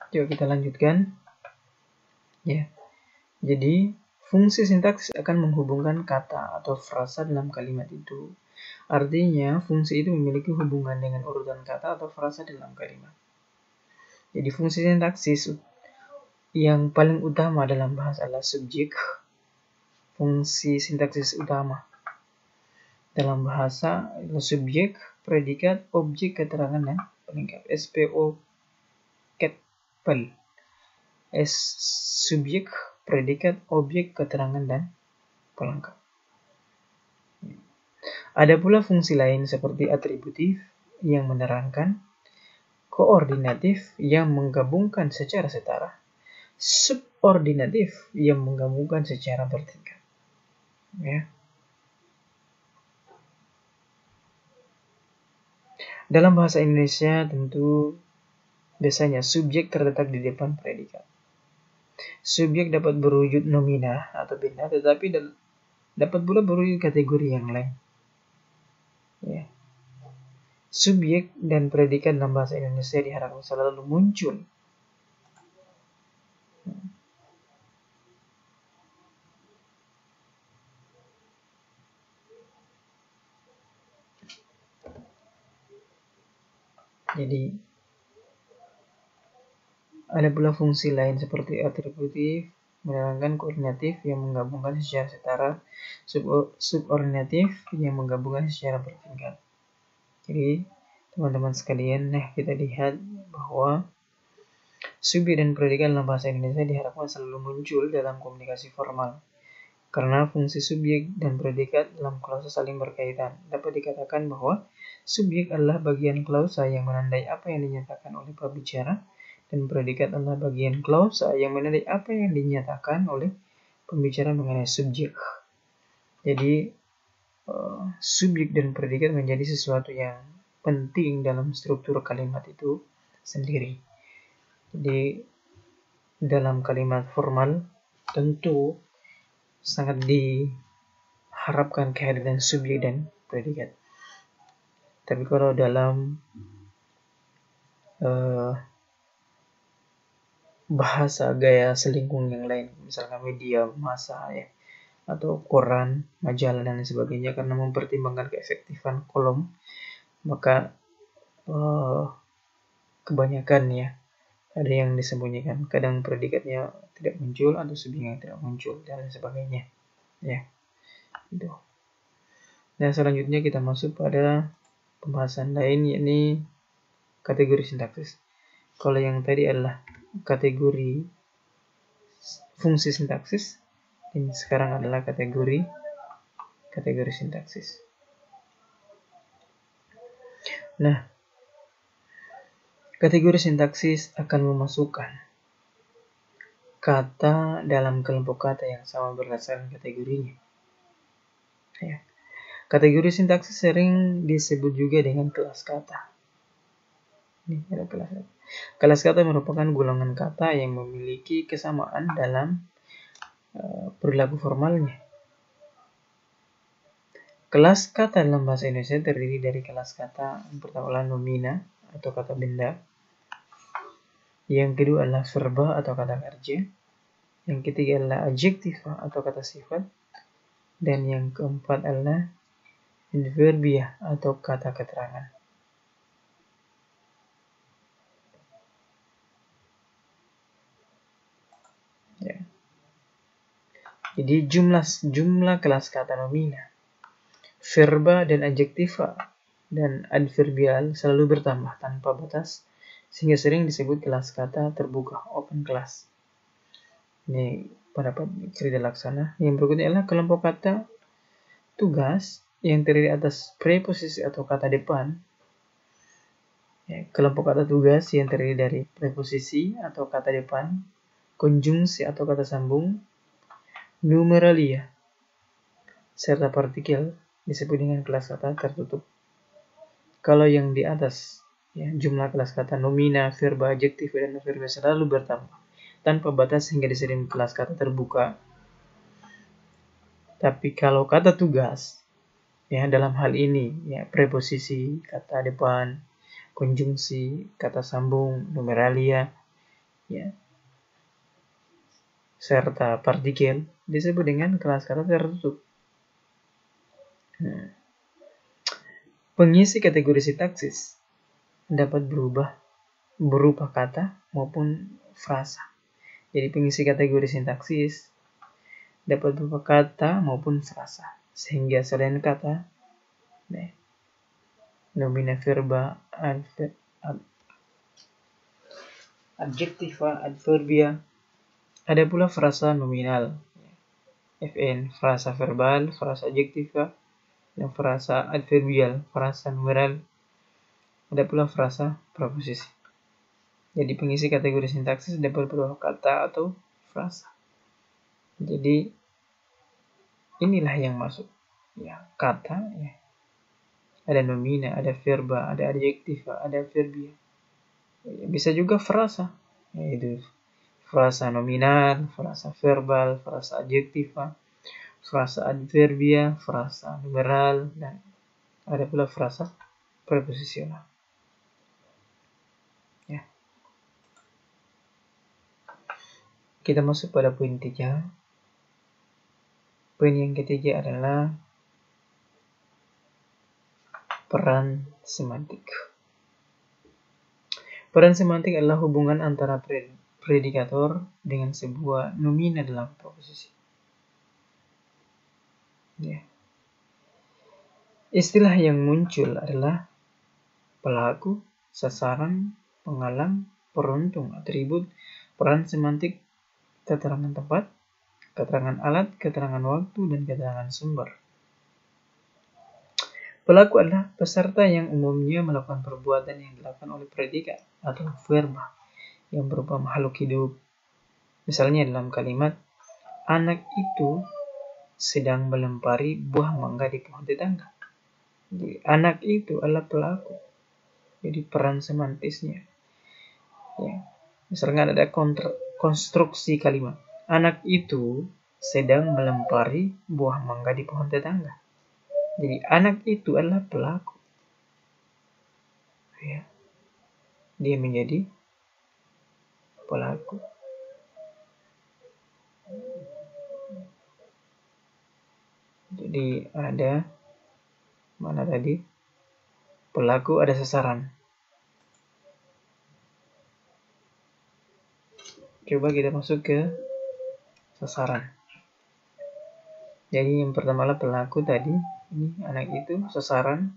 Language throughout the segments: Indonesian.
Coba kita lanjutkan. Ya. Jadi, fungsi sintaksis akan menghubungkan kata atau frasa dalam kalimat itu. Artinya, fungsi itu memiliki hubungan dengan urutan kata atau frasa dalam kalimat. Jadi, fungsi sintaksis yang paling utama dalam bahasa adalah subjek. Fungsi sintaksis utama dalam bahasa adalah subjek, predikat, objek, keterangan, dan pelengkap. SPO ketpel. Subjek, predikat, objek, keterangan, dan pelengkap. Ada pula fungsi lain seperti atributif yang menerangkan, koordinatif yang menggabungkan secara setara, subordinatif yang menggabungkan secara bertingkat. Ya. Dalam bahasa Indonesia tentu biasanya subjek terletak di depan predikat. Subjek dapat berwujud nomina atau benda, tetapi dapat pula berwujud kategori yang lain. Ya. Subjek dan predikat dalam bahasa Indonesia diharapkan selalu muncul. Jadi, ada pula fungsi lain seperti atributif, menerangkan, koordinatif yang menggabungkan secara setara, subordinatif yang menggabungkan secara bertingkat. Jadi, teman-teman sekalian, kita lihat bahwa subjek dan predikat dalam bahasa Indonesia diharapkan selalu muncul dalam komunikasi formal. Karena fungsi subjek dan predikat dalam klausa saling berkaitan. Dapat dikatakan bahwa subjek adalah bagian klausa yang menandai apa yang dinyatakan oleh pembicara, dan predikat adalah bagian klausa yang menandai apa yang dinyatakan oleh pembicara mengenai subjek. Jadi, subjek dan predikat menjadi sesuatu yang penting dalam struktur kalimat itu sendiri. Jadi, dalam kalimat formal tentu sangat diharapkan kehadiran subjek dan predikat. Tapi kalau dalam bahasa gaya selingkung yang lain, misalkan media massa ya, atau koran, majalah dan sebagainya, karena mempertimbangkan keefektifan kolom, maka kebanyakan ya ada yang disembunyikan. Kadang predikatnya tidak muncul atau subjeknya tidak muncul dan sebagainya. Ya, itu. Nah, selanjutnya kita masuk pada pembahasan lain, yakni kategori sintaksis. Kalau yang tadi adalah kategori fungsi sintaksis, ini sekarang adalah kategori sintaksis. Nah, kategori sintaksis akan memasukkan kata dalam kelompok kata yang sama berdasarkan kategorinya. Ya. Kategori sintaksis sering disebut juga dengan kelas kata. Ini ada kelas kata. Kelas kata merupakan golongan kata yang memiliki kesamaan dalam perilaku formalnya. Kelas kata dalam bahasa Indonesia terdiri dari kelas kata yang pertama adalah nomina atau kata benda. Yang kedua adalah verba atau kata kerja. Yang ketiga adalah adjektiva atau kata sifat. Dan yang keempat adalah adverbia atau kata keterangan. Ya. Jadi jumlah kelas kata nomina, verba dan adjektiva dan adverbial selalu bertambah tanpa batas, sehingga sering disebut kelas kata terbuka, open class. Ini pendapat Cerita Laksana. Yang berikutnya adalah kelompok kata tugas yang terdiri atas preposisi atau kata depan. Ya, kelompok kata tugas yang terdiri dari preposisi atau kata depan, konjungsi atau kata sambung, numeralia, serta partikel disebut dengan kelas kata tertutup. Kalau yang di atas, ya, jumlah kelas kata nomina, verba, adjektif, dan adverbial selalu bertambah tanpa batas hingga disebut kelas kata terbuka. Tapi kalau kata tugas, ya, dalam hal ini, ya, preposisi, kata depan, konjungsi, kata sambung, numeralia, ya, serta partikel disebut dengan kelas kata tertutup. Pengisi kategori sintaksis dapat berubah berupa kata maupun frasa. Jadi pengisi kategori sintaksis dapat berupa kata maupun frasa. Sehingga selain kata, nomina, verba, adjektiva, adverbia, ada pula frasa nominal, FN, frasa verbal, frasa adjektiva, dan frasa adverbial, frasa numeral, ada pula frasa proposisi. Jadi pengisi kategori sintaksis dapat berupa kata atau frasa. Jadi inilah yang masuk, ya, kata, ya. Ada nomina, ada verba, ada adjektiva, ada adverbia. Bisa juga frasa, yaitu frasa nominal, frasa verbal, frasa adjektiva, frasa adverbia, frasa numeral, dan ada pula frasa preposisional. Ya. Kita masuk pada poin 3. Poin yang ketiga adalah peran semantik. Peran semantik adalah hubungan antara predikator dengan sebuah nomina dalam proposisi. Ya. Istilah yang muncul adalah pelaku, sasaran, penghalang, peruntung, atribut, peran semantik, keterangan tempat, keterangan alat, keterangan waktu, dan keterangan sumber. Pelaku adalah peserta yang umumnya melakukan perbuatan yang dilakukan oleh predikat atau verba yang berupa makhluk hidup. Misalnya dalam kalimat, anak itu sedang melempari buah mangga di pohon tetangga. Jadi, anak itu adalah pelaku. Jadi peran semantisnya. Ya. Misalnya ada konstruksi kalimat, anak itu sedang melempari buah mangga di pohon tetangga. Jadi anak itu adalah pelaku. Ya. Dia menjadi pelaku. Jadi ada mana tadi? Pelaku, ada sasaran. Coba kita masuk ke sasaran. Jadi yang pertama adalah pelaku tadi. Ini anak itu, sasaran.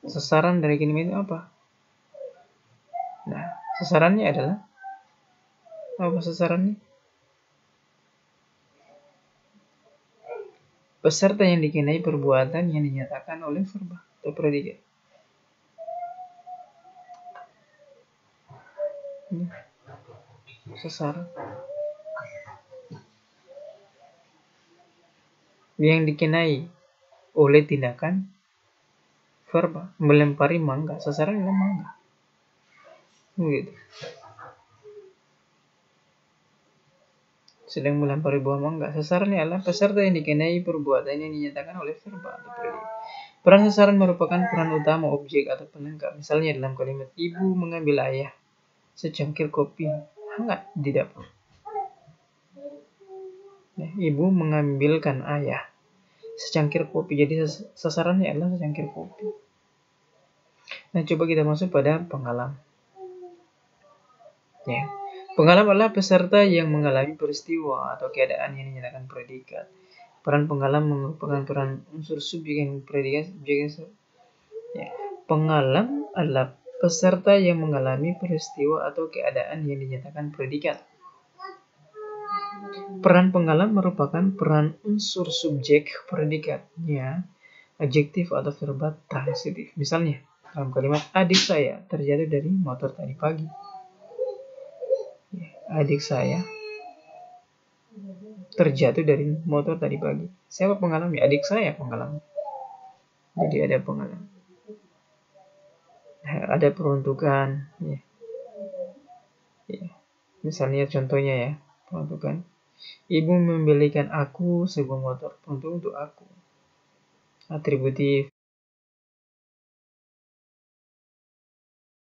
Sasaran dari kalimat itu apa? Nah, sasarannya adalah apa sasarannya? Peserta yang dikenai perbuatan yang dinyatakan oleh verba atau predikat. Ini sasaran. Yang dikenai oleh tindakan verba, melempari mangga, sasaran adalah mangga. Begitu. Sedang melempari buah mangga, sasarannya adalah peserta yang dikenai perbuatan yang dinyatakan oleh verba atau predikat. Peran sasaran merupakan peran utama objek atau pelengkap. Misalnya dalam kalimat, ibu mengambil ayah secangkir kopi hangat di dapur. Nah, ibu mengambilkan ayah secangkir kopi. Jadi sasarannya adalah secangkir kopi. Nah, coba kita masuk pada penghalang. Ya. Penghalang adalah peserta yang mengalami peristiwa atau keadaan yang dinyatakan predikat. Peran penghalang merupakan peran unsur subjek yang predikat. Ya. Penghalang adalah peserta yang mengalami peristiwa atau keadaan yang dinyatakan predikat. Peran penghalang merupakan peran unsur subjek predikatnya adjektif atau verba transitif. Misalnya dalam kalimat, adik saya terjatuh dari motor tadi pagi. Adik saya terjatuh dari motor tadi pagi. Siapa penghalang? Adik saya penghalang. Jadi ada penghalang. Ada peruntukan. Ya. Misalnya contohnya ya, peruntukan. Ibu membelikan aku sebuah motor untuk aku. Atributif,